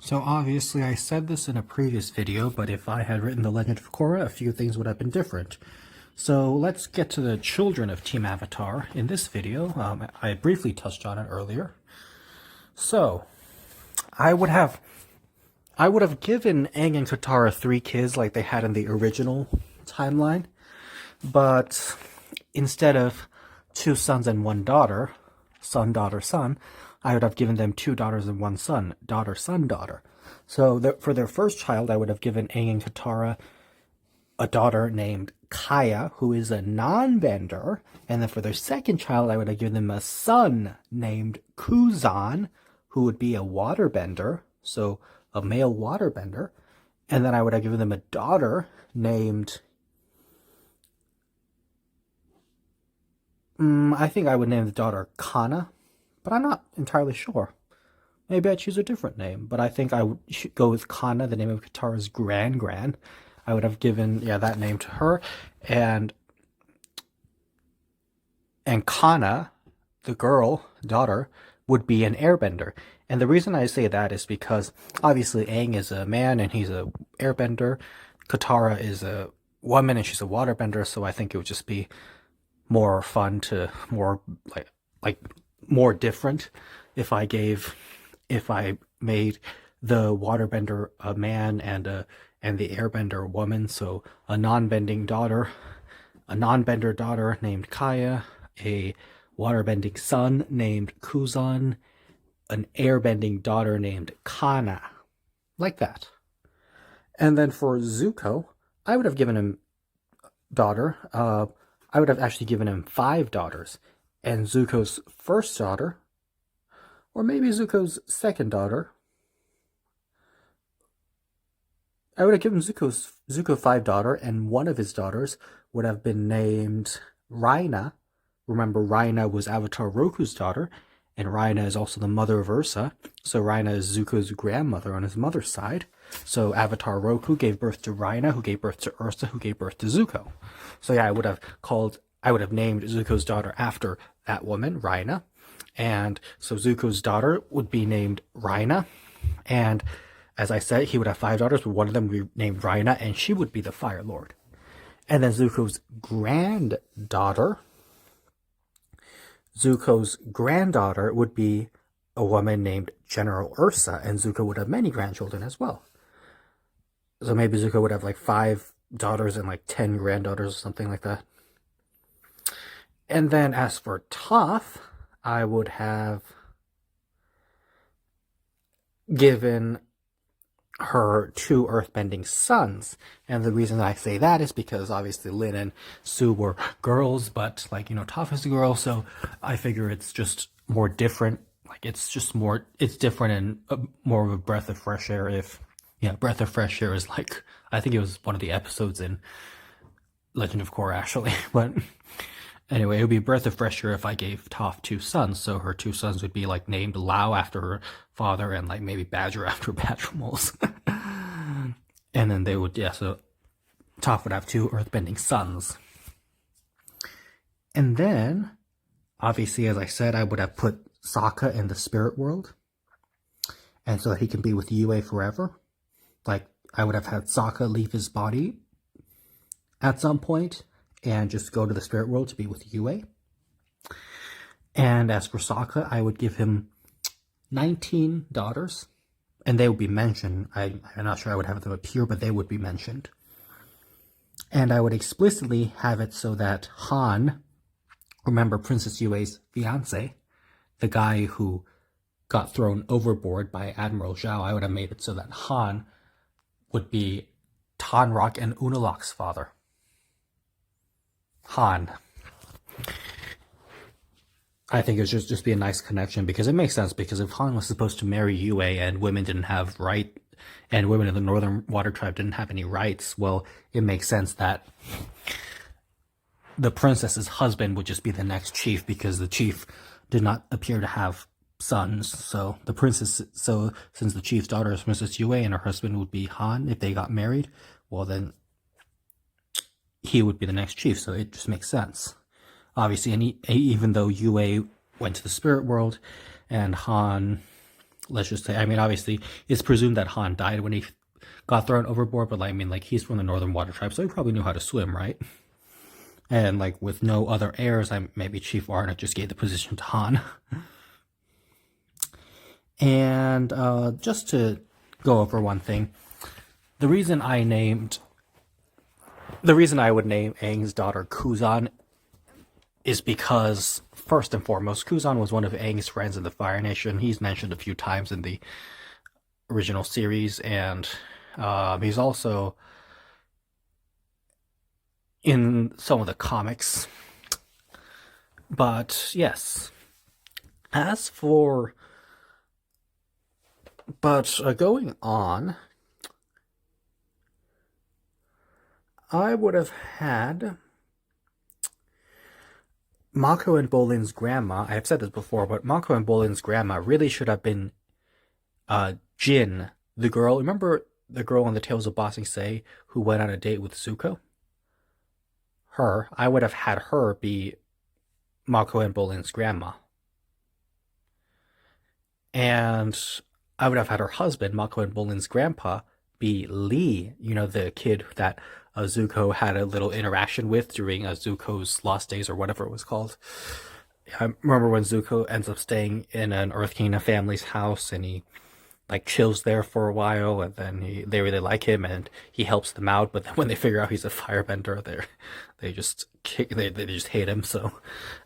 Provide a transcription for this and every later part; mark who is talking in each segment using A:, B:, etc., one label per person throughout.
A: So obviously I said this in a previous video, but if I had written The Legend of Korra, a few things would have been different. So let's get to the children of Team Avatar. In this video, I briefly touched on it earlier. So I would have given Aang and Katara 3 kids like they had in the original timeline, but instead of 2 sons and 1 daughter, son, daughter, son, I would have given them 2 daughters and 1 son, daughter, son, daughter. So for their first child, I would have given Aang and Katara a daughter named Kaya, who is a non-bender. And then for their second child, I would have given them a son named Kuzan, who would be a waterbender, so a male waterbender. And then I would have given them a daughter named... I think I would name the daughter Kana, but I'm not entirely sure. Maybe I'd choose a different name, but I think I would go with Kana, the name of Katara's gran. I would have given, that name to her, and Kana, the girl, daughter, would be an airbender. And the reason I say that is because, obviously, Aang is a man, and he's a airbender. Katara is a woman, and she's a waterbender, so I think it would just be more fun to, more different if I made the waterbender a man and the airbender a woman. So a non-bender daughter named Kaya, a waterbending son named Kuzan, an airbending daughter named Kana, like that. And then for Zuko, I would have given him daughter. I would have actually given him 5 daughters, and Zuko's first daughter, or maybe Zuko's second daughter, I would have given Zuko 5 daughters, and one of his daughters would have been named Raina. Remember, Raina was Avatar Roku's daughter, and Raina is also the mother of Ursa, so Raina is Zuko's grandmother on his mother's side. So Avatar Roku gave birth to Raina, who gave birth to Ursa, who gave birth to Zuko. So I would have named Zuko's daughter after that woman, Raina. And so Zuko's daughter would be named Raina. And as I said, he would have 5 daughters, but one of them would be named Raina, and she would be the Fire Lord. And then Zuko's granddaughter would be a woman named General Ursa, and Zuko would have many grandchildren as well. So maybe Zuko would have 5 daughters and 10 granddaughters or something like that. And then as for Toph, I would have given her 2 earthbending sons. And the reason I say that is because obviously Lin and Sue were girls, but Toph is a girl, so I figure it's just more different. It's different and more of a breath of fresh air. Breath of fresh air is I think it was one of the episodes in Legend of Korra, actually. But anyway, it would be a breath of fresh air if I gave Toph 2 sons. So her 2 sons would be named Lao after her father, and maybe Badger after Badger Moles. And then they would, so Toph would have 2 earthbending sons. And then, obviously, as I said, I would have put Sokka in the spirit world, and so that he can be with Yue forever. I would have had Sokka leave his body at some point and just go to the spirit world to be with Yue. And as for Sokka, I would give him 19 daughters, and they would be mentioned. I'm not sure I would have them appear, but they would be mentioned. And I would explicitly have it so that Han, remember Princess Yue's fiance, the guy who got thrown overboard by Admiral Zhao, I would have made it so that Han would be Tanrock and Unalaq's father. Han. I think it would just be a nice connection, because it makes sense, because if Han was supposed to marry Yue and women didn't have and women in the Northern Water Tribe didn't have any rights, well, it makes sense that the princess's husband would just be the next chief, because the chief did not appear to have sons. So since the chief's daughter is Princess Yue and her husband would be Han, if they got married, well then he would be the next chief. So it just makes sense. Obviously, and even though Yue went to the spirit world and Han Let's just say, I mean, obviously, it's presumed that Han died when he got thrown overboard, but I mean, like, he's from the Northern Water Tribe, so he probably knew how to swim, right? And like with no other heirs, maybe Chief Arnott just gave the position to Han. And just to go over one thing, the reason I would name Aang's daughter Kuzan is because, first and foremost, Kuzan was one of Aang's friends in the Fire Nation. He's mentioned a few times in the original series, and he's also in some of the comics. But yes, as for going on, I would have had Mako and Bolin's grandma. I have said this before, but Mako and Bolin's grandma really should have been Jin, the girl. Remember the girl on the Tales of Ba Sing Se who went on a date with Zuko? Her. I would have had her be Mako and Bolin's grandma. And I would have had her husband, Mako and Bolin's grandpa, be Lee, the kid that Zuko had a little interaction with during Zuko's Lost Days or whatever it was called. I remember when Zuko ends up staying in an Earth Kingdom family's house, and he like chills there for a while, and then they really like him and he helps them out, but then when they figure out he's a firebender, they just hate him. So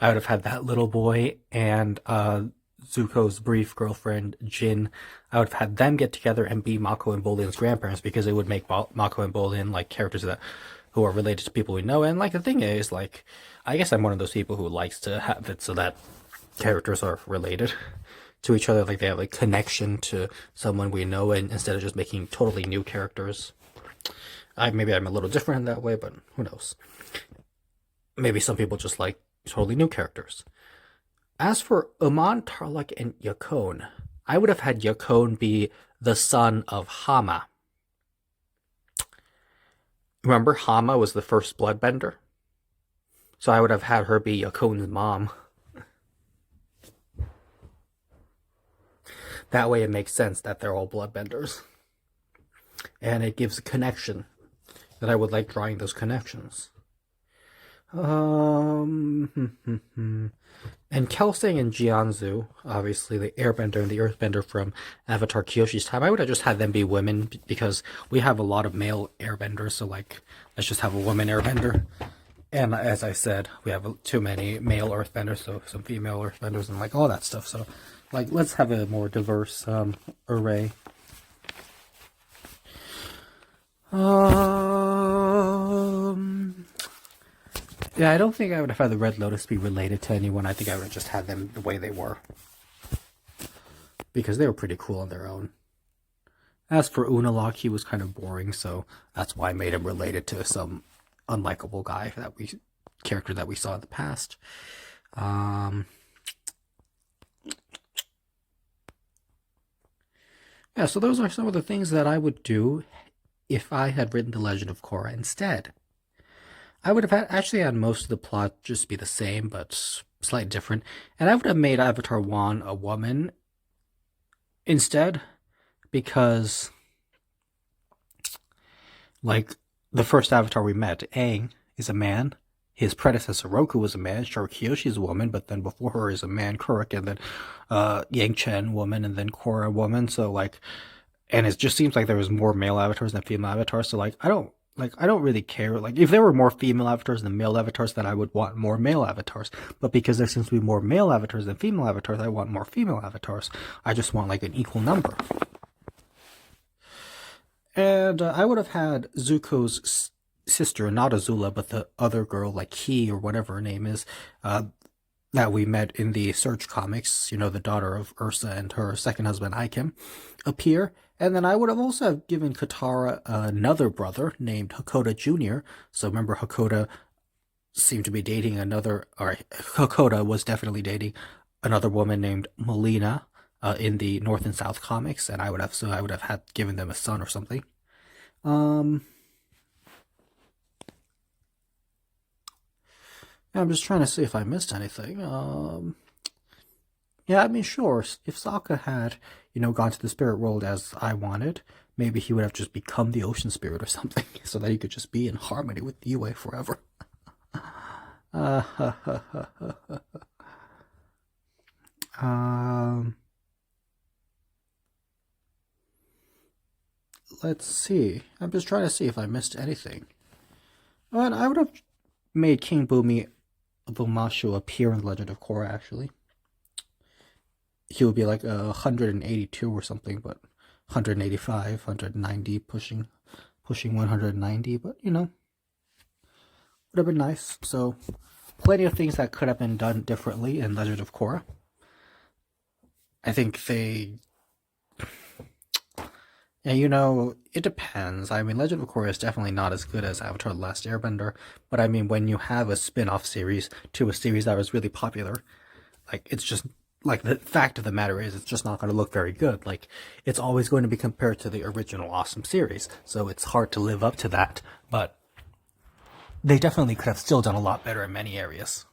A: I would have had that little boy and Zuko's brief girlfriend Jin. I would have had them get together and be Mako and Bolin's grandparents, because it would make Mako and Bolin like characters who are related to people we know. And like the thing is, like, I guess I'm one of those people who likes to have it so that characters are related to each other, like they have a connection to someone we know, and instead of just making totally new characters. Maybe I'm a little different in that way, but who knows? Maybe some people just like totally new characters. As for Uman, Tarlok, and Yakone, I would have had Yakone be the son of Hama. Remember, Hama was the first bloodbender? So I would have had her be Yakone's mom. That way it makes sense that they're all bloodbenders. And it gives a connection that I would like drawing those connections. And Kelsang and Jianzu, obviously the airbender and the earthbender from Avatar Kyoshi's time, I would have just had them be women, because we have a lot of male airbenders, so like, let's just have a woman airbender. And as I said, we have too many male earthbenders, so some female earthbenders and like all that stuff. So like, let's have a more diverse array. Yeah, I don't think I would have had the Red Lotus be related to anyone. I think I would have just had them the way they were, because they were pretty cool on their own. As for Unalaq, he was kind of boring, so that's why I made him related to some unlikable guy character that we saw in the past. Yeah, so those are some of the things that I would do if I had written The Legend of Korra instead. I would have actually had most of the plot just be the same, but slightly different. And I would have made Avatar 1 a woman instead, because, like, the first Avatar we met, Aang, is a man. His predecessor, Roku, was a man. Sure, Kyoshi is a woman, but then before her is a man, Kuruk, and then Yang Chen, woman, and then Korra, woman. So, like, and it just seems like there was more male avatars than female avatars. So, like, I don't really care. Like, if there were more female avatars than male avatars, then I would want more male avatars. But because there seems to be more male avatars than female avatars, I want more female avatars. I just want, like, an equal number. And I would have had Zuko's sister, not Azula, but the other girl, like Ki or whatever her name is, that we met in the Surge comics, the daughter of Ursa and her second husband, Ikem, appear. And then I would have also given Katara another brother named Hakoda Jr. So remember, Hakoda seemed to be dating Hakoda was definitely dating another woman named Melina in the North and South comics, and I would have had given them a son or something. I'm just trying to see if I missed anything. Yeah, I mean, sure, if Sokka had, gone to the spirit world as I wanted, maybe he would have just become the ocean spirit or something, so that he could just be in harmony with Yue forever. um, let's see. I'm just trying to see if I missed anything. But I would have made King Bumashu appear in the Legend of Korra, actually. He would be like 182 or something, but 185, 190, pushing 190, but would have been nice. So plenty of things that could have been done differently in Legend of Korra. I think it depends. I mean, Legend of Korra is definitely not as good as Avatar: The Last Airbender, but I mean, when you have a spin-off series to a series that was really popular, like, it's just, like, the fact of the matter is, it's just not going to look very good. Like, it's always going to be compared to the original awesome series, so it's hard to live up to that, but they definitely could have still done a lot better in many areas.